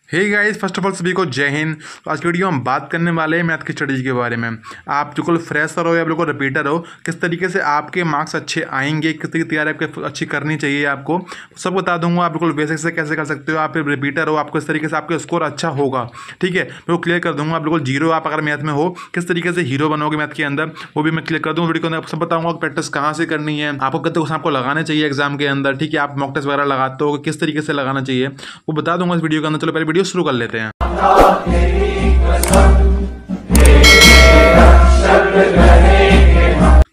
Hey guys, first of all सभी को जय हिंद। तो आज की वीडियो हम बात करने वाले हैं मैथ की स्ट्रेटजी के बारे में। आप बिल्कुल फ्रेशर हो या बिल्कुल रिपीटर हो, किस तरीके से आपके मार्क्स अच्छे आएंगे, किस तरीके की तैयारी आपके अच्छी करनी चाहिए, आपको सब बता दूंगा। आप बिल्कुल बेसिक से कैसे कर सकते हो। आप रिपीटर हो, आपको इस तरीके से आपका स्कोर अच्छा होगा, ठीक है, बिल्कुल क्लियर कर दूंगा। आप बिल्कुल जीरो आप अगर मैथ में हो, किस तरीके से हीरो बनोगे मैथ के अंदर, वो भी मैं क्लियर कर दूँगा। वीडियो के अंदर सब बताऊंगा प्रैक्टिस कहाँ से करनी है, आपको कितने क्वेश्चन आपको लगाने चाहिए एग्जाम के अंदर, ठीक है। आप मॉक टेस्ट वगैरह लगाते हो, किस तरीके से लगाना चाहिए वो बता दूंगा इस वीडियो के अंदर। चलो पहले वीडियो शुरू कर लेते हैं।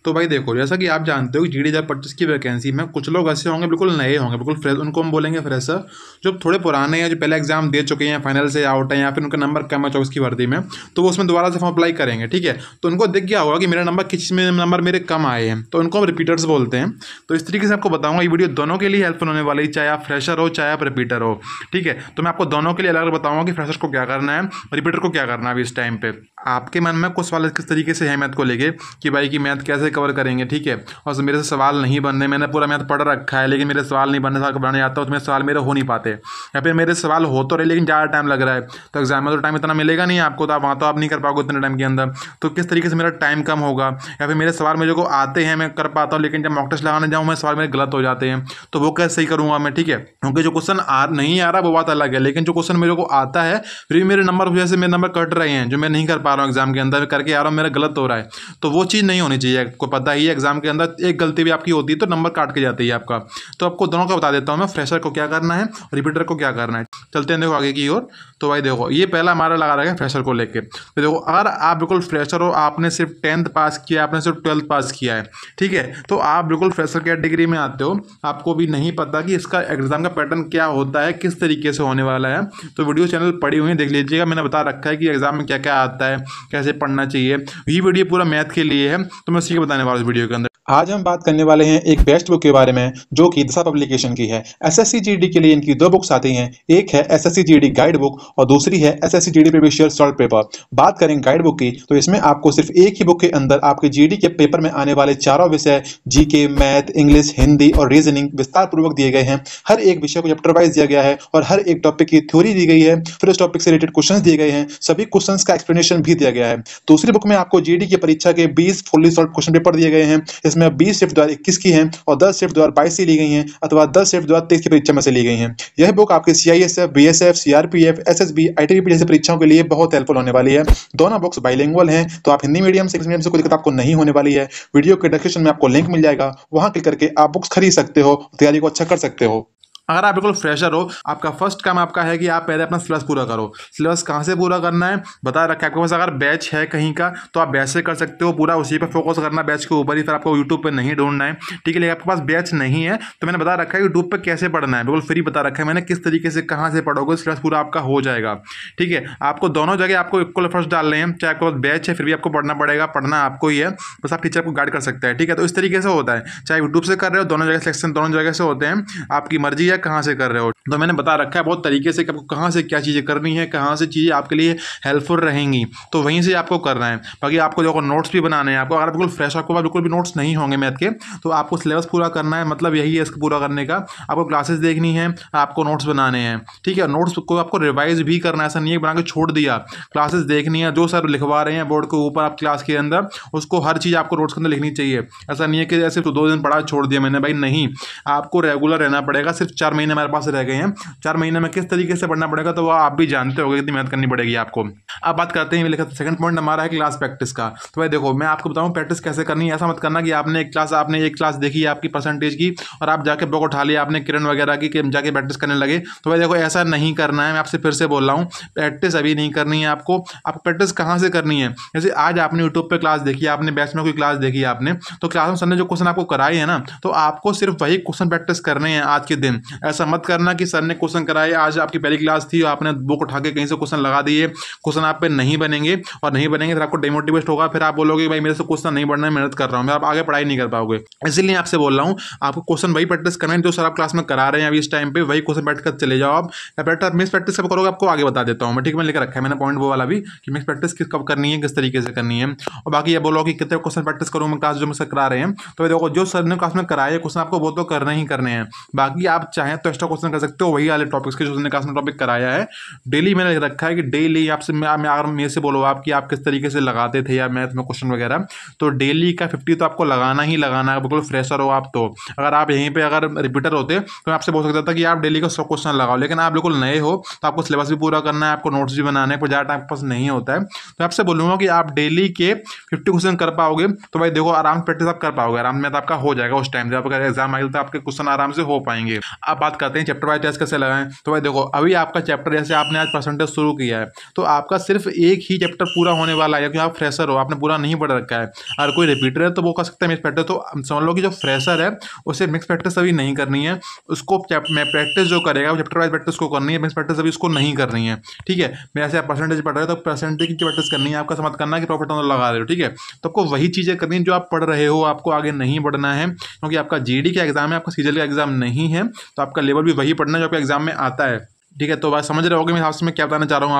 तो भाई देखो, जैसा कि आप जानते हो कि GD 2025 की वैकेंसी में कुछ लोग ऐसे होंगे बिल्कुल नए होंगे, बिल्कुल फ्रेश, उनको हम बोलेंगे फ्रेशर। जो थोड़े पुराने हैं, जो पहले एग्जाम दे चुके हैं, फाइनल से आउट है, या फिर उनका नंबर कम है 24 की भर्ती में, तो वो उसमें दोबारा से फॉर्म अप्लाई करेंगे, ठीक है। तो उनको दिख गया होगा कि मेरा नंबर किस में नंबर मेरे कम आए हैं, तो उनको हम रिपीटर्स बोलते हैं। तो इस तरीके से आपको बताऊंगा, ये वीडियो दोनों के लिए हेल्पफुल होने वाली है, चाहे आप फ्रेशर हो चाहे आप रिपीटर हो, ठीक है। तो मैं आपको दोनों के लिए अलग अलग बताऊंगा कि फ्रेशर को क्या करना है, रिपीटर को क्या करना है। अभी इस टाइम पे आपके मन में कुछ सवाल किस तरीके से है मैथ को लेके कि भाई कि मैथ कैसे कवर करेंगे, ठीक है। और मेरे से सवाल नहीं बनने, मैंने पूरा मैथ पढ़ रखा है लेकिन मेरे सवाल नहीं बनने, सवाल बनाने आता हूँ तो मेरे सवाल मेरे हो नहीं पाते, या फिर मेरे सवाल हो तो रहे लेकिन ज़्यादा टाइम लग रहा है, तो एग्जाम में तो टाइम इतना मिलेगा नहीं आपको, तो आप वहाँ तो आप नहीं कर पाओगे उतने टाइम के अंदर। तो किस तरीके से मेरा टाइम कम होगा, या फिर मेरे सवाल मेरे को आते हैं, मैं कर पाता हूँ, लेकिन जब मॉक टेस्ट लगाने जाऊँ मैं सवाल मेरे गलत हो जाते हैं, तो वो कैसे सही करूँगा मैं, ठीक है। क्योंकि जो क्वेश्चन नहीं आ रहा वो बात अलग है, लेकिन जो क्वेश्चन मेरे को आता है फिर भी मेरे नंबर वजह से मेरे नंबर कट रहे हैं, जो मैं नहीं कर पा रहा हूँ एग्जाम के अंदर, करके आ रहा हूँ मेरा गलत हो रहा है, तो वो चीज़ नहीं होनी चाहिए। आपको पता ही है एग्जाम के अंदर एक गलती भी आपकी होती है तो नंबर काट के जाती है आपका। तो आपको दोनों का बता देता हूँ मैं, फ्रेशर को क्या करना है और रिपीटर को क्या करना है। चलते हैं देखो आगे की ओर। तो भाई देखो, ये पहला हमारा लगा रहा है फ्रेशर को लेके। तो देखो, अगर आप बिल्कुल फ्रेशर हो, आपने सिर्फ 10th पास किया, आपने सिर्फ 12th पास किया है, ठीक है, तो आप बिल्कुल फ्रेशर कैटेगरी में आते हो, आपको भी नहीं पता कि इसका एग्जाम का पैटर्न क्या होता है, किस तरीके से होने वाला है। तो वीडियो चैनल पड़ी हुई है, देख लीजिएगा, मैंने बता रखा है कि एग्जाम में क्या क्या आता है, कैसे पढ़ना चाहिए। ये वीडियो पूरा मैथ के लिए है, तो मैं उसी को बताने वाला हूँ इस वीडियो के अंदर। आज हम बात करने वाले हैं एक बेस्ट बुक के बारे में जो कि दशा पब्लिकेशन की है। एसएससी जीडी के लिए इनकी दो बुक्स आती हैं, एक है एसएससी जीडी गाइड बुक और दूसरी है SSC GD previous year solve paper. बात करें गाइड बुक की तो इसमें आपको सिर्फ एक ही बुक के अंदर आपके जीडी के पेपर में आने वाले चारों विषय जीके, मैथ, इंग्लिश, हिंदी और रीजनिंग विस्तार पूर्वक दिए गए हैं। हर एक विषय को चैप्टर वाइज दिया गया है और हर एक टॉपिक की थ्योरी दी गई है, फिर उस टॉपिक से रिलेटेड क्वेश्चन दिए गए हैं, सभी क्वेश्चंस का एक्सप्लेनेशन भी दिया गया है। दूसरी बुक में आपको जीडी की परीक्षा के 20 फुल्ली सॉल्व क्वेश्चन पेपर दिए गए हैं। इसमें 20 शिफ्ट 2021 की हैं और 10 शिफ्ट 2022 से ली गई हैं, अथवा 10 शिफ्ट 2023 की परीक्षा में से ली गई हैं। यह बुक आपके CISF, BSF, CRPF, SSB, ITBP जैसी परीक्षाओं के लिए बहुत हेल्पफुल होने वाली है। दोनों बुक्स बाइलिंगुअल हैं, तो आप हिंदी मीडियम से इंग्लिश मीडियम से कोई दिक्कत आपको नहीं होने वाली है। वीडियो के डिस्क्रिप्शन में आपको लिंक मिल जाएगा, वहां क्लिक करके आप बुक्स खरीद सकते हो, तैयारी को अच्छा कर सकते हो। अगर आप बिल्कुल फ्रेशर हो, आपका फर्स्ट काम आपका है कि आप पहले अपना सिलेबस पूरा करो। सिलेबस कहाँ से पूरा करना है बता रखा है आपके पास। अगर बैच है कहीं का तो आप बैच से कर सकते हो, पूरा उसी पर फोकस करना, बैच के ऊपर ही, फिर आपको यूट्यूब पे नहीं ढूंढना है, ठीक है। लेकिन आपके पास बैच नहीं है तो मैंने बता रखा है यूट्यूब पर कैसे पढ़ना है, बिल्कुल फ्री बता रखा है मैंने, किस तरीके से कहाँ से पढ़ोगे, सिलेबस पूरा आपका हो जाएगा, ठीक है। आपको दोनों जगह आपको इक्वल एफर्ट्स डालने हैं, चाहे आपके पास बैच है फिर भी आपको पढ़ना पड़ेगा, पढ़ना आपको ही है, बस आप टीचर को गाइड कर सकते हैं, ठीक है। तो इस तरीके से होता है, चाहे यूट्यूब से कर रहे हो, दोनों जगह सेक्शन दोनों जगह से होते हैं, आपकी मर्जी है कहाँ से कर रहे हो। तो मैंने बता रखा है बहुत तरीके से कि आपको कहाँ से क्या चीज़ें करनी है, कहाँ से चीज़ें आपके लिए हेल्पफुल रहेंगी, तो वहीं से आपको करना है। बाकी आपको जो नोट्स भी बनाने हैं, आपको अगर बिल्कुल फ्रेश आपको बिल्कुल भी नोट्स नहीं होंगे मैथ के, तो आपको सिलेबस पूरा करना है, मतलब यही है इसको पूरा करने का। आपको क्लासेस देखनी है, आपको नोट्स बनाने हैं, ठीक है। नोट्स को आपको रिवाइज भी करना है, ऐसा नहीं है बना के छोड़ दिया। क्लासेस देखनी है, जो सर लिखवा रहे हैं बोर्ड के ऊपर आप क्लास के अंदर, उसको हर चीज़ आपको नोट्स के अंदर लिखनी चाहिए। ऐसा नहीं है कि ऐसे तो 2 दिन पढ़ा छोड़ दिया मैंने, भाई नहीं, आपको रेगुलर रहना पड़ेगा। सिर्फ 4 महीने हमारे पास रह गए हैं, 4 महीने में किस तरीके से पढ़ना पड़ेगा तो वो आप भी जानते होंगे, कितनी मेहनत करनी पड़ेगी आपको। अब बात करते हैं, लिखा सेकंड पॉइंट हमारा है क्लास प्रैक्टिस का। तो भाई देखो, मैं आपको बताऊं प्रैक्टिस कैसे करनी है। ऐसा मत करना कि आपने एक क्लास देखी है आपकी परसेंटेज की और आप जाके बुक उठा लिया आपने किरण वगैरह की, जाके प्रैक्टिस करने लगे। तो भाई देखो, ऐसा नहीं करना है। मैं आपसे फिर से बोल रहा हूँ, प्रैक्टिस अभी नहीं करनी है आपको प्रैक्टिस कहाँ से करनी है। जैसे आज आपने यूट्यूब पर क्लास देखी, आपने बैच में कोई क्लास देखी आपने, तो क्लास में सर ने जो क्वेश्चन आपको कराए हैं ना, तो आपको सिर्फ वही क्वेश्चन प्रैक्टिस करने हैं आज के दिन। ऐसा मत करना कि सर ने क्वेश्चन कराए, आज आपकी पहली क्लास थी, आपने बुक उठा के कहीं से क्वेश्चन लगा दिए, क्वेश्चन आप पे नहीं बनेंगे, और नहीं बनेंगे फिर आपको डिमोटिवेट होगा, फिर आप बोलोगे भाई मेरे से क्वेश्चन नहीं बढ़ना है, मेहनत कर रहा हूँ मैं, आप आगे पढ़ाई नहीं कर पाओगे। इसलिए आपसे बोल रहा हूँ, आपको क्वेश्चन वही प्रैक्टिस करना है जो सर आप क्लास में करा रहे हैं अभी इस टाइम पे, वही क्वेश्चन बैठ कर चले जाओ आप। मिस प्रैक्टिस कब करोगे आपको आगे बता देता हूँ मैं, ठीक है। मैं लेकर रखा है मैंने पॉइंट वो वाला भी कि मिस प्रैक्टिस कब करनी है, किस तरीके से करनी है। और बाकी ये बोलो कि कितने क्वेश्चन प्रैक्टिस करूँ मैं क्लास जो मुझसे करा रहे हैं, तो देखो जो सर ने क्लास में कराए क्वेश्चन आपको वो तो करने ही करने हैं। बाकी आप चाहे चाहें तो एक्स्ट्रा क्वेश्चन कर सकते हो वही वाले टॉपिक्स के जो उसने क्लास में टॉपिक कराया है। डेली मैंने रखा है कि डेली आपसे मैं अगर मेरे से बोलो आप कि आप किस तरीके से लगाते थे या मैथ में क्वेश्चन वगैरह, तो डेली का 50 तो आपको लगाना ही लगाना है। बिल्कुल फ्रेशर हो आप तो, अगर आप यहीं पे अगर रिपीटर होते तो मैं आपसे बोल सकता था कि आप डेली का 100 क्वेश्चन लगाओ, लेकिन आप बिल्कुल नए हो तो आपको सिलेबस भी पूरा करना है, आपको नोट्स भी बनाना है, कोई ज़्यादा टाइम पास नहीं होता है। तो आपसे बोलूँगा कि आप डेली के 50 क्वेश्चन कर पाओगे तो भाई देखो आराम से प्रैक्टिस आप कर पाओगे, आराम में तो आपका हो जाएगा। उस टाइम जब अगर एग्जाम आएगा तो आपके क्वेश्चन आराम से हो पाएंगे। अब बात करते हैं चैप्टर वाइज टेस्ट कैसे लगाएं। तो भाई देखो अभी आपका चैप्टर जैसे आपने आज परसेंटेज शुरू किया है तो आपका सिर्फ एक ही चैप्टर पूरा होने वाला है, क्योंकि आप फ्रेशर हो, आपने पूरा नहीं पढ़ रखा है। अगर कोई रिपीटर है तो वो कर सकता है मिक्स प्रैक्टिस। तो समझ लो कि जो फ्रेशर है उसे मिक्स प्रैक्टिस अभी नहीं करनी है, उसको मैं प्रैक्टिस जो करेगा वो चैप्टर वाइज प्रैक्टिस को करनी है, मिक्स प्रैक्टिस अभी उसको नहीं करनी है। ठीक है, मैं ऐसे आप परसेंटेज पढ़ रहे हो तो परसेंटेज की प्रैक्टिस करनी है, आपका समझ करना है कि प्रॉफिट ऑन लगा रहे हो। ठीक है, तो आपको वही चीज़ें करनी है जो आप पढ़ रहे हो, आपको आगे नहीं बढ़ना है, क्योंकि आपका जीडी का एग्जाम है, आपका सीजीएल का एग्जाम नहीं है। तो आपका लेवल भी वही पढ़ना है जो आपके एग्जाम में आता है। ठीक है, तो बात समझ रहे होगे मेरे हिसाब से मैं क्या बताना चाह रहा हूँ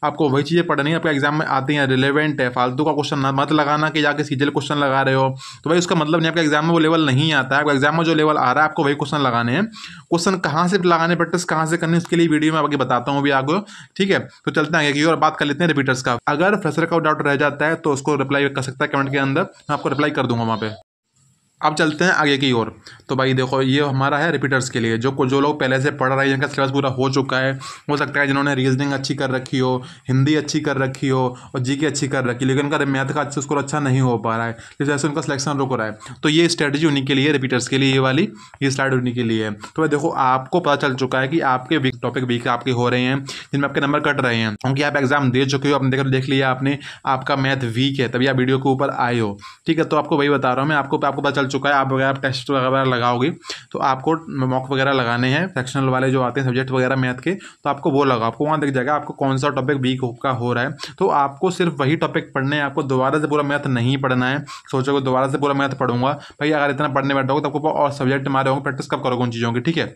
आपको वही चीज़ें पढ़नी है, आपके एग्जाम में आती हैं, रिलेवेंट है। फालतू का क्वेश्चन मत लगाना कि जाके सीजीएल क्वेश्चन लगा रहे हो, तो भाई उसका मतलब नहीं, आपके एग्जाम में वो लेवल नहीं आता है। आपके एग्जाम में जो लेवल आ रहा है आपको वही क्वेश्चन लगाने हैं। क्वेश्चन कहाँ से लगाने, प्रैक्टिस कहाँ से करनी, उसके लिए वीडियो में आगे बताता हूँ भी आगे। ठीक है, तो चलते हैं आगे की और बात कर लेते हैं रिपीटर्स का। अगर फ्रेशर का डाउट रह जाता है तो उसको रिप्लाई कर सकता है कमेंट के अंदर, मैं आपको रिप्लाई कर दूंगा वहाँ पे। अब चलते हैं आगे की ओर। तो भाई देखो ये हमारा है रिपीटर्स के लिए, जो लोग पहले से पढ़ रहे हैं, जिनका सिलेबस पूरा हो चुका है। हो सकता है जिन्होंने रीजनिंग अच्छी कर रखी हो, हिंदी अच्छी कर रखी हो और जीके अच्छी कर रखी, लेकिन उनका मैथ का स्कोर अच्छा नहीं हो पा रहा है, इस वजह से उनका सिलेक्शन रुक रहा है। तो ये स्ट्रेटजी उन्हीं के लिए, रिपीटर्स के लिए, ये स्लाइड उन्हीं के लिए है। तो भाई देखो आपको पता चल चुका है कि आपके टॉपिक वीक आपके हो रहे हैं, जिनमें आपके नंबर कट रहे हैं, क्योंकि आप एग्जाम दे चुके हो, आपने देख लिया आपने, आपका मैथ वीक है तभी आप वीडियो के ऊपर आए हो। ठीक है, तो आपको वही बता रहा हूँ मैं, आपको पता चल चुका है। आप वगैरह टेस्ट वगैरह लगाओगे तो आपको मॉक वगैरह लगाने हैं, सेक्शनल वाले जो आते हैं सब्जेक्ट वगैरह मैथ के, तो आपको वो लगाओ, आपको वहाँ दिख जाएगा आपको कौन सा टॉपिक वीक का हो रहा है। तो आपको सिर्फ वही टॉपिक पढ़ने हैं, आपको दोबारा से पूरा मैथ नहीं पढ़ना है। सोचोगे दोबारा से पूरा मैथ पढ़ूंगा, भाई अगर इतना पढ़ने बैठोगे तो आपको और सब्जेक्ट मारे होंगे, प्रैक्टिस कब करोगे उन चीज़ों की। ठीक है,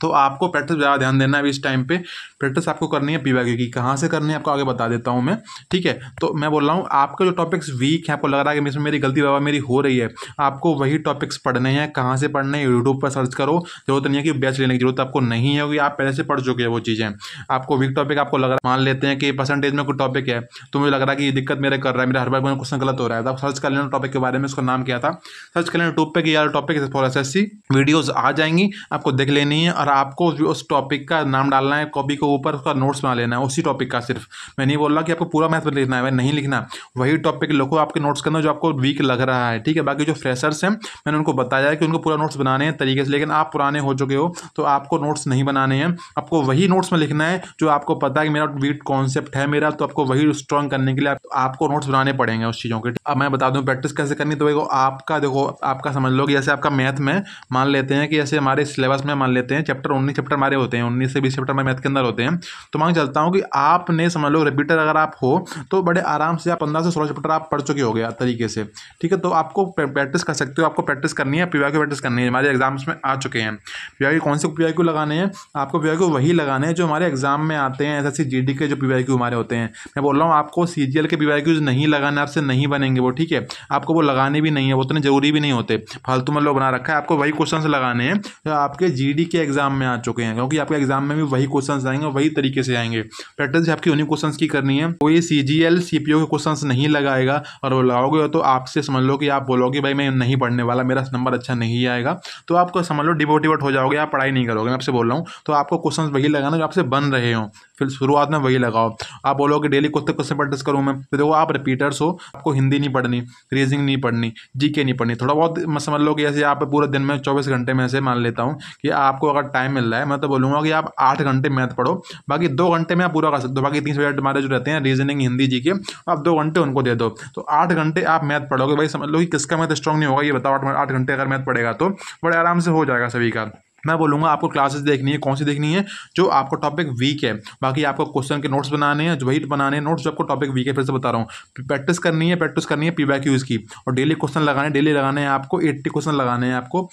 तो आपको प्रैक्टिस ज़्यादा ध्यान देना है इस टाइम पे। प्रैक्टिस आपको करनी है पीवाईक्यू की, कहाँ से करनी है आपको आगे बता देता हूँ मैं। ठीक है, तो मैं बोल रहा हूँ आपका जो टॉपिक्स वीक है, आपको लग रहा है कि इसमें मेरी गलती बाबा मेरी हो रही है, आपको वही टॉपिक्स पढ़ने हैं। कहाँ से पढ़ने हैं, यूट्यूब पर सर्च करो। जरूरत नहीं है कि बैच लेने की जरूरत आपको नहीं है, क्योंकि आप पहले से पढ़ चुके हैं वो चीज़ें। आपको वीक टॉपिक आपको लग रहा है, मान लेते हैं कि परसेंटेज में कोई टॉपिक है तो मुझे लग रहा है कि ये दिक्कत मेरे कर रहा है, मेरा हर बार क्वेश्चन गलत हो रहा है, तो आप सर्च कर लेना टॉपिक के बारे में। उसका नाम क्या था, सर्च कर लेना यूट्यूब पे कि यार टॉपिक फॉर एसएससी, वीडियोज़ आ जाएंगी, आपको देख लेनी है और आपको उस टॉपिक का नाम डालना है कॉपी के ऊपर, उसका नोट्स बना लेना है उसी टॉपिक का सिर्फ। मैं नहीं बोल रहा कि आपको पूरा मैथ लिखना है, नहीं लिखना, वही टॉपिक लिखो आपके नोट्स के अंदर जो आपको वीक लग रहा है। ठीक है, बाकी जो फ्रेशर्स हैं मैंने उनको बताया है कि उनको पूरा नोट्स बनाने हैं तरीके से, लेकिन आप पुराने हो चुके हो तो आपको नोट्स नहीं बनाने हैं, आपको वही नोट्स में लिखना है जो आपको पता है कि मेरा वीक कॉन्सेप्ट है मेरा, तो आपको वही स्ट्रॉन्ग करने के लिए आपको नोट्स बनाने पड़ेंगे उस चीज़ों के। अब मैं बता दूं प्रैक्टिस कैसे करनी। तो देखो आपका समझ लो कि जैसे आपका मैथ में मान लेते हैं कि जैसे हमारे सिलेबस में मान लेते हैं चैप्टर 19 चैप्टर हमारे होते हैं, 19 से 20 चैप्टर में मैथ के अंदर होते हैं। तो मान चलता हूँ कि आपने समझ लो रिपीटर अगर आप हो तो बड़े आराम से आप 15 से 16 चैप्टर आप पढ़ चुके हो गया तरीके से। ठीक है, तो आपको प्रैक्टिस कर सकते हो, आपको प्रैक्टिस करनी है, पीवाईक्यू प्रैक्टिस करनी है, हमारे एग्जाम्स में आ चुके हैं। पीवाईक्यू कौन से पीवाईक्यू लगाने हैं, आपको पीवाईक्यू वही लगाने हैं जो हमारे एग्जाम में आते हैं, एसएससी जीडी के जो पीवाईक्यू हमारे होते हैं। मैं बोल रहा हूँ आपको सीजीएल के पीवाईक्यूज नहीं लगाने, आपसे नहीं बनेंगे वो। ठीक है, आपको वो लगाने भी नहीं है, वो उतने जरूरी भी नहीं होते, फालतू में लोग बना रखा है। आपको वही क्वेश्चन लगाने हैं जो आपके जीडी के एग्जाम में आ चुके हैं, क्योंकि आपके एग्जाम में भी वही क्वेश्चंस आएंगे, वही तरीके से आएंगे। प्रैक्टिस आपकी उन्हीं क्वेश्चंस की करनी है, कोई सीजीएल सीपीओ के क्वेश्चंस नहीं लगाएगा, और वो लगाओगे तो आपसे समझ लो कि आप बोलोगे भाई मैं नहीं पढ़ने वाला, मेरा नंबर अच्छा नहीं आएगा, तो आपको समझ लो डिमोटिवेट हो जाओगे, आप पढ़ाई नहीं करोगे। मैं आपसे बोल रहा हूँ, तो आपको क्वेश्चंस वही लगाना जो आपसे बन रहे हो, फिर शुरुआत में वही लगाओ। आप बोलोगे डेली क्वेश्चन प्रैक्टिस करूँ मैं, तो देखो आप रिपीटर्स हो, आपको हिंदी नहीं पढ़नी, रीजनिंग नहीं पढ़नी, जीके नहीं पढ़नी, थोड़ा बहुत समझ लो कि जैसे आप पूरे दिन में 24 घंटे में से मान लेता हूँ कि आपको अगर टाइम मिल रहा है, मैं तो बोलूँगा कि आप 8 घंटे मैथ पढ़ो, बाकी 2 घंटे में आप पूरा कर सकते हो। बाकी 3 सब्जेक्ट हमारे जो रहते हैं रीजनिंग हिंदी जीके, आप 2 घंटे उनको दे दो, तो 8 घंटे आप मैथ पढ़ोगे। भाई समझ लो कि किसका मैथ स्ट्रॉन्ग नहीं होगा ये बताओ। 8 घंटे अगर मैथ पढ़ेगा तो बड़े आराम से हो जाएगा सभी का। मैं बोलूँगा आपको क्लासेस देखनी है, कौन सी देखनी है, जो आपको टॉपिक वीक है। बाकी आपको क्वेश्चन के नोट्स बनाने हैं, जो वही बनाने हैं नोट्स जो आपको टॉपिक वीक है। फिर से बता रहा हूँ, प्रैक्टिस करनी है पीवाईक्यूज की, और डेली क्वेश्चन लगाने हैं, डेली लगाने हैं आपको 80 क्वेश्चन लगाने हैं आपको।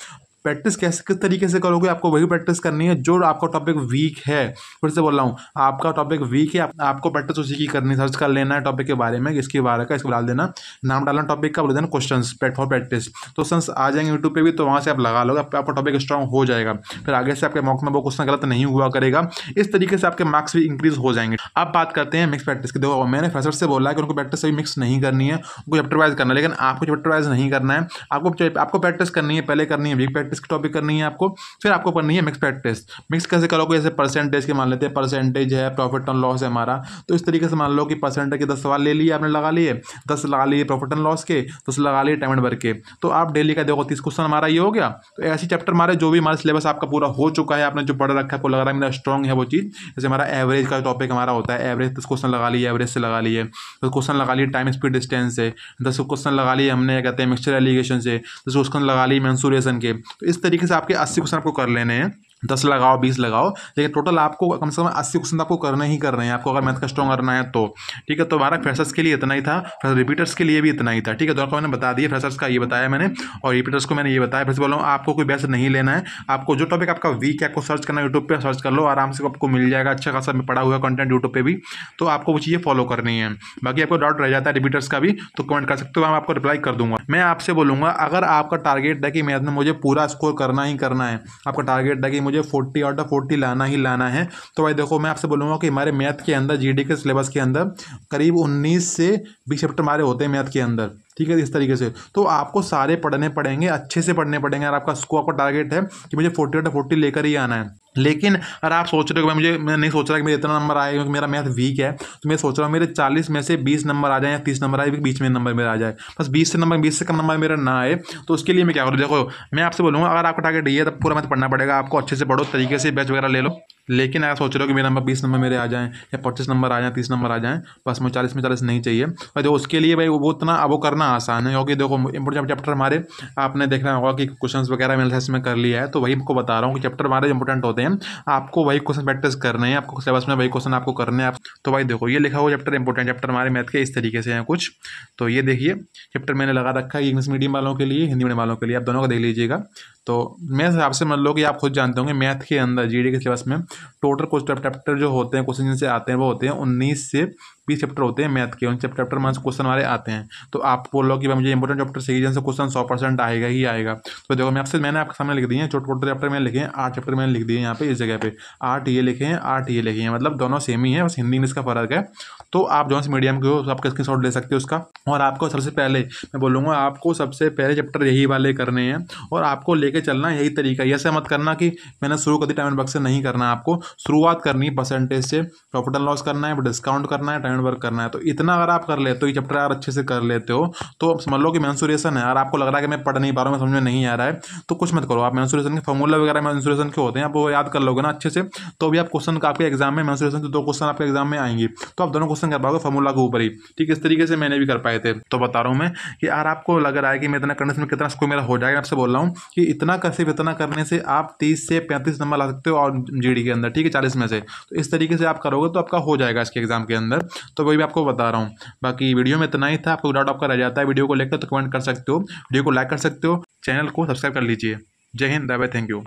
प्रैक्टिस कैसे किस तरीके से करोगे, आपको वही प्रैक्टिस करनी है जो आपका टॉपिक वीक है। फिर से बोल रहा हूँ, आपका टॉपिक वीक है, आपको प्रैक्टिस उसी की करनी, सर्च कर लेना है टॉपिक के बारे में, इसके बारे का, इसको डाल देना, नाम डालना टॉपिक का, बोल देना क्वेश्चन फॉर प्रैक्टिस, तो क्वेश्चन आ जाएंगे यूट्यूब पे भी, तो वहाँ से आप लगा लोगे, आपका टॉपिक स्ट्रॉन्ग हो जाएगा। फिर आगे से आपके मॉक में वो क्वेश्चन गलत नहीं हुआ करेगा। इस तरीके से आपके मार्क्स भी इंक्रीज हो जाएंगे। अब बात करते हैं मिक्स प्रैक्टिस की। देखो मैंने फ्रेशर से बोला है कि उनको प्रैक्टिस अभी मिक्स नहीं करनी है, उनको चैप्टर वाइज करना है, लेकिन आपको चैप्टर वाइज नहीं करना है। आपको प्रैक्टिस करनी है, पहले करनी है वीक प्रैक्टिस की टॉपिक करनी है आपको, फिर आपको करनी है मिक्स प्रैक्टिस। मिक्स कैसे करोगे, जैसे परसेंटेज के मान लेते हैं, परसेंटेज है, प्रॉफिट एंड लॉस है हमारा, तो इस तरीके से मान लो कि परसेंटेज के 10 सवाल ले लिए आपने, लगा लिए 10 लगा लिए प्रॉफिट एंड लॉस के, 10 लगा लिए टाइम एंड वर्क के, तो आप डेली का देखो 30 क्वेश्चन हमारा ये हो गया। तो ऐसे चैप्टर हमारे जो भी हमारा सिलेबस आपका पूरा हो चुका है, आपने जो पढ़ रखा है, आपको लग रहा है मेरा स्ट्रॉन्ग है वो चीज़, जैसे हमारा एवरेज का टॉपिक हमारा होता है, एवरेज 10 क्वेश्चन लगा लिए, एवरेज से लगा लिए, 10 क्वेश्चन लगा लिए टाइम स्पीड डिस्टेंस से, 10 क्वेश्चन लगा लिए हमने कहते हैं मिक्सचर एलिगेशन से, 10 क्वेश्चन लगा लिए मेंसुरेशन के। तो इस तरीके से आपके 80 क्वेश्चन आपको कर लेने हैं, 10 लगाओ 20 लगाओ, लेकिन टोटल आपको कम से कम 80 क्वेश्चन आपको करने ही करने हैं, आपको अगर मैथ का स्ट्रॉन्ग करना है तो। ठीक है, तो हमारा फ्रेशर्स के लिए इतना ही था, रिपीटर्स के लिए भी इतना ही था। ठीक है, तो आपको मैंने बता दिया, फ्रेशर्स का ये बताया मैंने, और रिपीटर्स को मैंने ये बताया। फिर से बोल रहा हूँ, आपको कोई बेस नहीं लेना है, आपको जो टॉपिक आपका वीक है आपको सर्च करना, यूट्यूब पर सर्च कर लो, आराम से आपको मिल जाएगा, अच्छा खासा पढ़ा हुआ कंटेंट यूट्यूब पर भी, तो आपको वो चीज़ें फॉलो करनी है। बाकी आपको डाउट रह जाता है रिपीटर्स का भी, तो कमेंट कर सकते हो, मैं आपको रिप्लाई कर दूंगा। मैं आपसे बोलूँगा, अगर आपका टारगेट है कि मैथ में मुझे पूरा स्कोर करना ही करना है, आपका टारगेट है कि मुझे 40 आउट ऑफ 40 लाना ही लाना है, तो भाई देखो मैं आपसे बोलूँगा कि हमारे मैथ के अंदर जीडी के सिलेबस के अंदर करीब 19 से 20 चैप्टर हमारे होते हैं मैथ के अंदर। ठीक है, इस तरीके से तो आपको सारे पढ़ने पड़ेंगे, अच्छे से पढ़ने पड़ेंगे। अगर आपका स्कोर आपका टारगेट है कि मुझे 40 आउट ऑफ 40 लेकर ही आना है, लेकिन अगर आप सोच रहे हो कि मैं नहीं सोच रहा कि मेरे इतना नंबर आएगा क्योंकि मेरा मैथ वीक है, तो मैं सोच रहा हूँ मेरे 40 में से 20 नंबर आ जाए या 30 नंबर आए, बीच में नंबर मेरा आ जाए, बस 20 से कम नंबर मेरा ना आए, तो उसके लिए मैं क्या करूँ। देखो मैं आपसे बोलूँगा, अगर आपका टारगेट ये है तो पूरा मैथ पढ़ना पड़ेगा आपको, अच्छे से पढ़ो, तरीके से बैच वगैरह ले लो। लेकिन अगर सोच रहे हो कि मेरा नंबर 20 नंबर मेरे आ जाएँ या 25 नंबर आ जाए, 30 नंबर आ जाएँ, बस मुझे 40 में 40 नहीं चाहिए, और देखो उसके लिए भाई वो इतना वो करना आसान है, क्योंकि देखो इंपोर्टेंट चैप्टर हमारे आपने देखना होगा कि क्वेश्चंस वगैरह मैंने में कर लिया है, तो वही आपको बता रहा हूँ कि चैप्टर हमारे इंपोर्टेंट होते हैं, आपको वही क्वेश्चन प्रैक्टिस करने हैं, आपको सिलेबस में वही क्वेश्चन आपको करने हैं। तो भाई देखो ये लिखा हुआ चैप्टर इंपोर्टेंट चैप्टर हमारे मैथ के इस तरीके से हैं कुछ, तो ये देखिए चैप्टर मैंने लगा रखा है इंग्लिश मीडियम वालों के लिए, हिंदी मीडियम वालों के लिए, आप दोनों को देख लीजिएगा। तो मेरे हिसाब से मान लो कि आप खुद जानते होंगे मैथ के अंदर जीडी के सिलेबस में टोटल क्वेश्चन चैप्टर जो होते हैं, क्वेश्चन जिनसे आते हैं वो होते हैं 19 से 20 चैप्टर होते हैं मैथ के, उन चैप्टर में क्वेश्चन हमारे आते हैं। तो आप बोल लो कि भाई मुझे इंपोर्टेंट चैप्टर चाहिए से क्वेश्चन 100% आएगा ही आएगा। तो देखो मैंने आपके सामने लिख दिए हैं, टोटल चैप्टर मैंने लिखे हैं 8 चैप्टर मैंने लिख दिए हैं यहाँ पे, इस जगह पे 8 ये लिखे हैं, 8 ये लिखे हैं, मतलब दोनों सेम ही है, बस हिंदी इंग्लिश का फर्क है। तो आप जो मीडियम के हो तो आप स्क्रीनशॉट ले सकते हो उसका। और आपको सबसे पहले मैं बोलूँगा, आपको सबसे पहले चैप्टर यही वाले करने हैं और आपको लेके चलना यही तरीका। ऐसा मत करना कि मैंने शुरू कर दी टाइम एंड वर्क से, नहीं करना। आपको शुरुआत करनी है परसेंटेज से, प्रॉफिट एंड लॉस करना है, डिस्काउंट करना है, टाइम एंड वर्क करना है। तो इतना अगर आप कर लेते हो, ये चैप्टर अगर अच्छे से कर लेते हो, तो समझ लो कि मेंसुरेशन है। और आपको लग रहा है कि मैं पढ़ नहीं पा रहा हूँ, मैं समझ में नहीं आ रहा है, तो कुछ मत करो। आप मेंसुरेशन के फॉर्मूला वगैरह मेंसुरेशन के होते हैं, आप वो याद कर लोगे ना अच्छे से, तो भी आप क्वेश्चन आपके एग्जाम में मेंसुरेशन के 2 क्वेश्चन आपके एग्जाम में आएंगे, तो आप दोनों क्वेश्चन कर पाओगे फॉर्मूला के ऊपर ही। ठीक, इस तरीके से मैंने भी कर पाए थे। तो बता रहा हूँ मैं कि यार आपको लग रहा है कि मैं इतना करने से कितना स्कोर मेरा हो जाएगा, आपसे बोल रहा हूँ कि इतना सिर्फ इतना करने से आप 30 से 35 नंबर ला सकते हो और जीडी के अंदर। ठीक है, 40 में से। तो इस तरीके से आप करोगे तो आपका हो जाएगा इसके एग्जाम के अंदर। तो वही भी आपको बता रहा हूँ। बाकी वीडियो में इतना ही था। आपको डाउट आपका रह जाता है वीडियो को लेकर तो कमेंट कर सकते हो, वीडियो को लाइक कर सकते हो, चैनल को सब्सक्राइब कर लीजिए। जय Hind, bye bye, thank you.